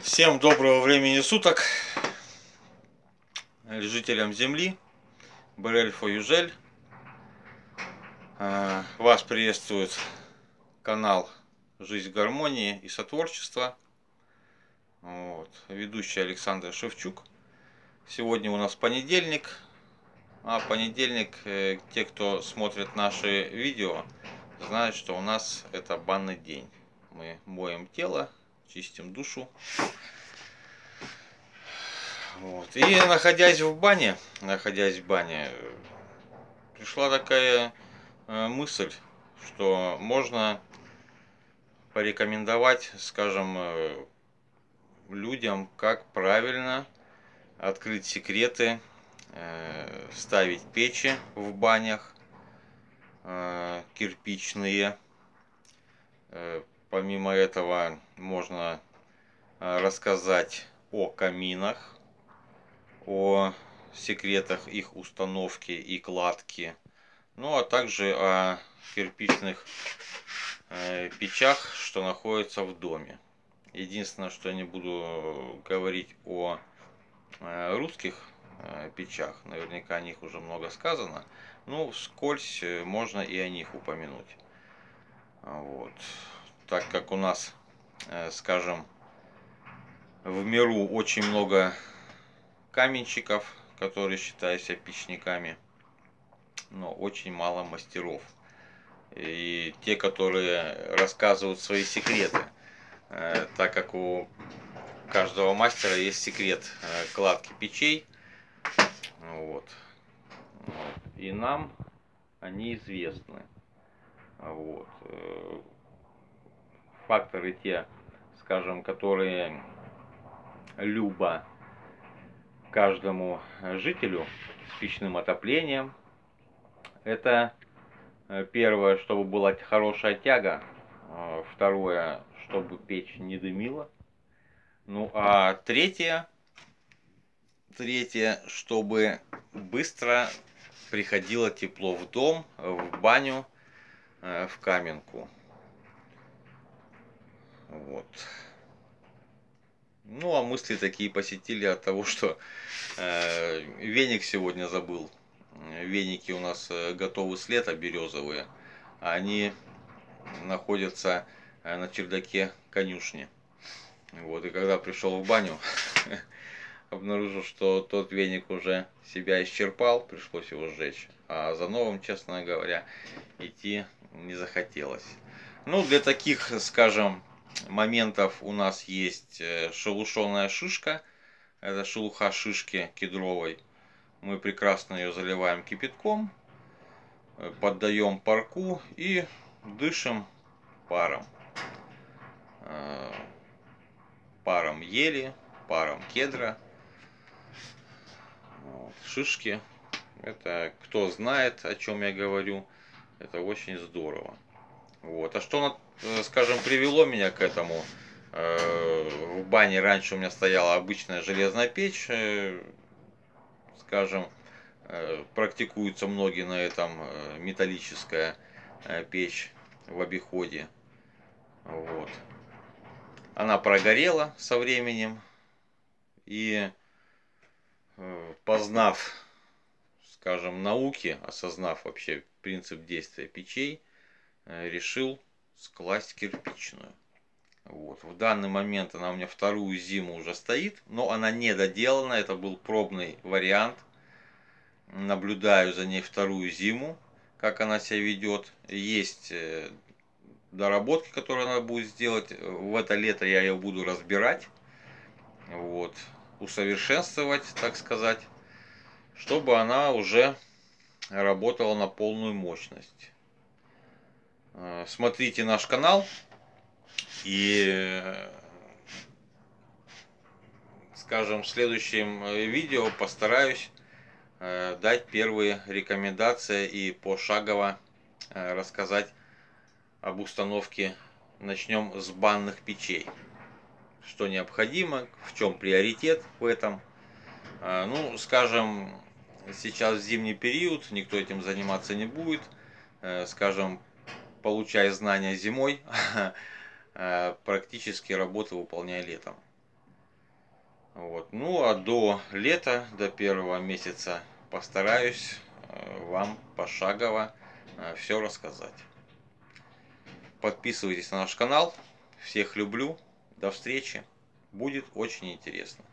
Всем доброго времени суток, жителям Земли, Брельфо Южель. Вас приветствует канал «Жизнь в гармонии и сотворчество». Ведущий Александр Шевчук. Сегодня у нас понедельник, те, кто смотрит наши видео, знают, что у нас это банный день. Мы моем тело, чистим душу. И находясь в бане, пришла такая мысль, что можно порекомендовать, скажем, людям, как правильно открыть секреты, ставить печи в банях кирпичные. Помимо этого можно рассказать о каминах, о секретах их установки и кладки, ну а также о кирпичных печах, что находятся в доме. Единственное, что я не буду говорить о русских печах, наверняка о них уже много сказано, но вскользь можно и о них упомянуть. Так как у нас, скажем, в миру очень много каменщиков, которые считают себя печниками, но очень мало мастеров. И те, которые рассказывают свои секреты, так как у каждого мастера есть секрет кладки печей, и нам они известны. Факторы те, скажем, которые любо каждому жителю с печным отоплением. Это первое, чтобы была хорошая тяга. Второе, чтобы печь не дымила. Ну а третье, чтобы быстро приходило тепло в дом, в баню, в каменку. Ну а мысли такие посетили от того, что веник сегодня забыл. Веники у нас готовы с лета, березовые. Они находятся на чердаке конюшни. И когда пришел в баню, обнаружил, что тот веник уже себя исчерпал, пришлось его сжечь. А за новым, честно говоря, идти не захотелось. Ну, для таких, скажем, моментов у нас есть шелушеная шишка. Это шелуха шишки кедровой. Мы прекрасно ее заливаем кипятком, поддаем парку и дышим паром. Паром ели, паром кедра. Шишки. Это кто знает, о чем я говорю. Это очень здорово. А что, скажем, привело меня к этому? В бане раньше у меня стояла обычная железная печь. Скажем, практикуются многие на этом, металлическая печь в обиходе. Она прогорела со временем, и познав, скажем, науки, осознав вообще принцип действия печей, решил скласть кирпичную. В данный момент она у меня вторую зиму уже стоит, но она не доделана, это был пробный вариант. Наблюдаю за ней вторую зиму, как она себя ведет. Есть доработки, которые надо будет сделать. В это лето я ее буду разбирать, усовершенствовать, так сказать, чтобы она уже работала на полную мощность. Смотрите наш канал, и, скажем, в следующем видео постараюсь дать первые рекомендации и пошагово рассказать об установке. Начнем с банных печей. Что необходимо, в чем приоритет в этом. Ну, скажем, сейчас зимний период, никто этим заниматься не будет. Скажем, получая знания зимой, практически работы выполняя летом. Вот. Ну а до лета, до первого месяца постараюсь вам пошагово все рассказать. Подписывайтесь на наш канал. Всех люблю. До встречи. Будет очень интересно.